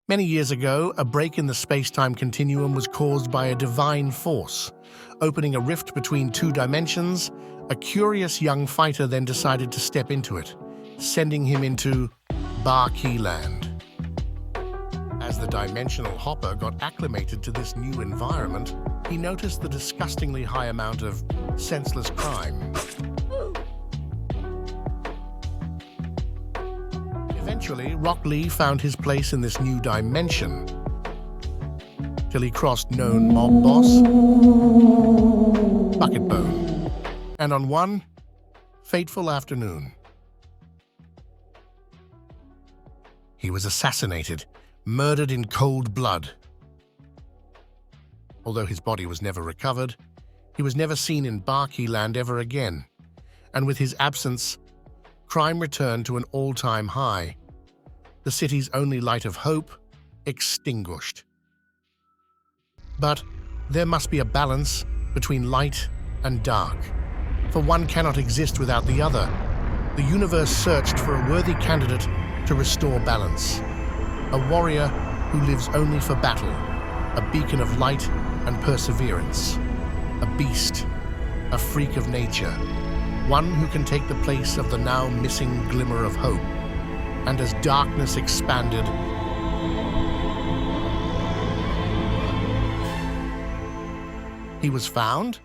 Many years ago, a break in the space-time continuum was caused by a divine force. Opening a rift between two dimensions, a curious young fighter then decided to step into it, sending him into Baki land. As the dimensional hopper got acclimated to this new environment, he noticed the disgustingly high amount of senseless crime. Eventually, Rock Lee found his place in this new dimension, till he crossed known mob boss, BucketBone. And on one fateful afternoon, he was assassinated, murdered in cold blood. Although his body was never recovered, he was never seen in Baki land ever again, and with his absence, crime returned to an all-time high. The city's only light of hope extinguished. But there must be a balance between light and dark, for one cannot exist without the other. The universe searched for a worthy candidate to restore balance. A warrior who lives only for battle, a beacon of light and perseverance, a beast, a freak of nature, one who can take the place of the now missing glimmer of hope. And as darkness expanded, he was found.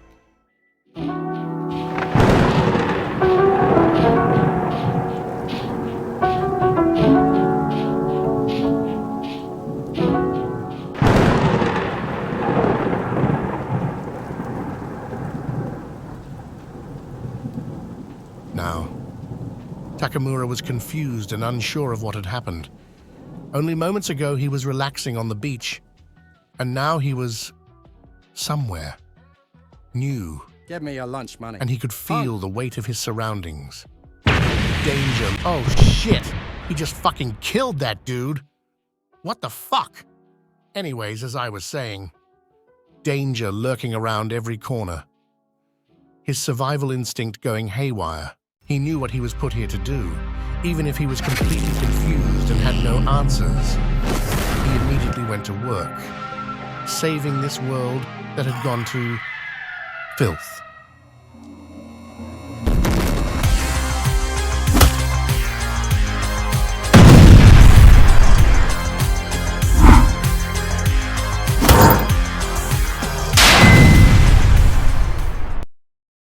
Now, Takamura was confused and unsure of what had happened. Only moments ago he was relaxing on the beach, and now he was somewhere new. Give me your lunch money. And he could feel the weight of his surroundings. Danger. Oh shit! He just fucking killed that dude! What the fuck? Anyways, as I was saying, danger lurking around every corner. His survival instinct going haywire. He knew what he was put here to do, even if he was completely confused and had no answers. He immediately went to work, saving this world that had gone to filth.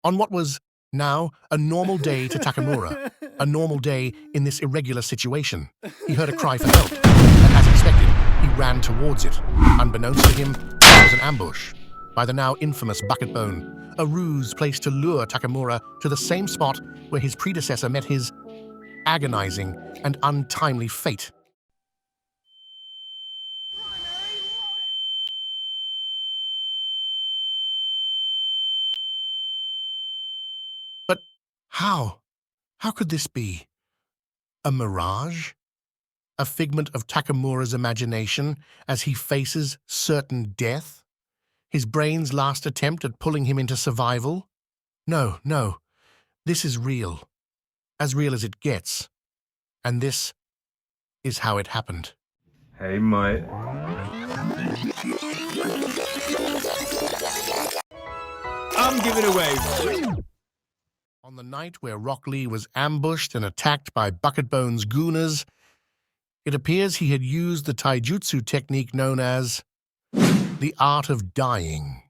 On what was now a normal day to Takamura, a normal day in this irregular situation, he heard a cry for help, and as expected, he ran towards it. Unbeknownst to him, it was an ambush by the now infamous BucketBone, a ruse placed to lure Takamura to the same spot where his predecessor met his agonizing and untimely fate. But how? How could this be? A mirage? A figment of Takamura's imagination as he faces certain death? His brain's last attempt at pulling him into survival? No, no. This is real. As real as it gets. And this is how it happened. Hey, mate. I'm giving away. On the night where Rock Lee was ambushed and attacked by BucketBone's gooners, it appears he had used the taijutsu technique known as the art of dying.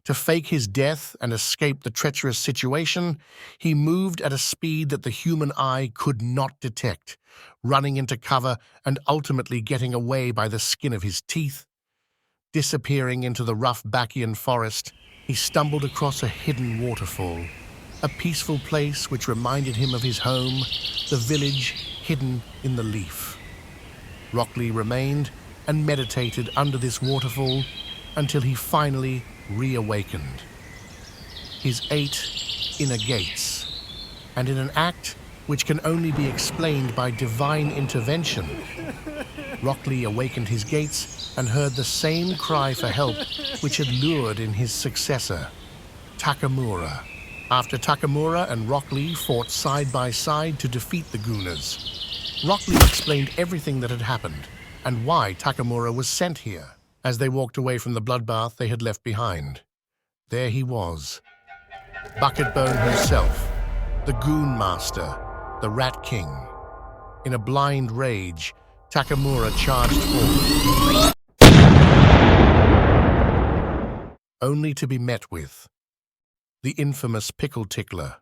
To fake his death and escape the treacherous situation, he moved at a speed that the human eye could not detect, running into cover and ultimately getting away by the skin of his teeth. Disappearing into the rough Bakian forest, he stumbled across a hidden waterfall, a peaceful place which reminded him of his home, the village hidden in the leaf. Rock Lee remained and meditated under this waterfall until he finally reawakened. His 8 inner gates, and in an act which can only be explained by divine intervention, Rock Lee awakened his gates and heard the same cry for help which had lured in his successor, Takamura. After Takamura and Rock Lee fought side by side to defeat the gooners, Rock Lee explained everything that had happened and why Takamura was sent here. As they walked away from the bloodbath they had left behind, there he was, BucketBone himself, the Goon Master, the Rat King. In a blind rage, Takamura charged forward, only to be met with the infamous Pickle Tickler.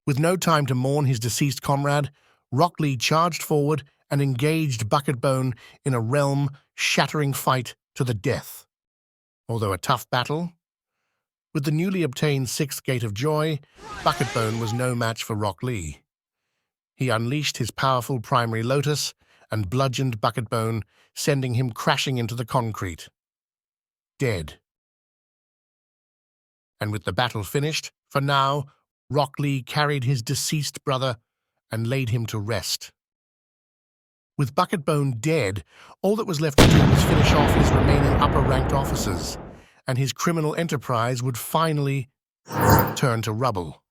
With no time to mourn his deceased comrade, Rock Lee charged forward and engaged BucketBone in a realm-shattering fight to the death. Although a tough battle, with the newly obtained sixth Gate of Joy, BucketBone was no match for Rock Lee. He unleashed his powerful primary lotus and bludgeoned BucketBone, sending him crashing into the concrete, dead. And with the battle finished, for now, Rock Lee carried his deceased brother and laid him to rest. With BucketBone dead, all that was left to do was finish off his remaining upper-ranked officers, and his criminal enterprise would finally turn to rubble.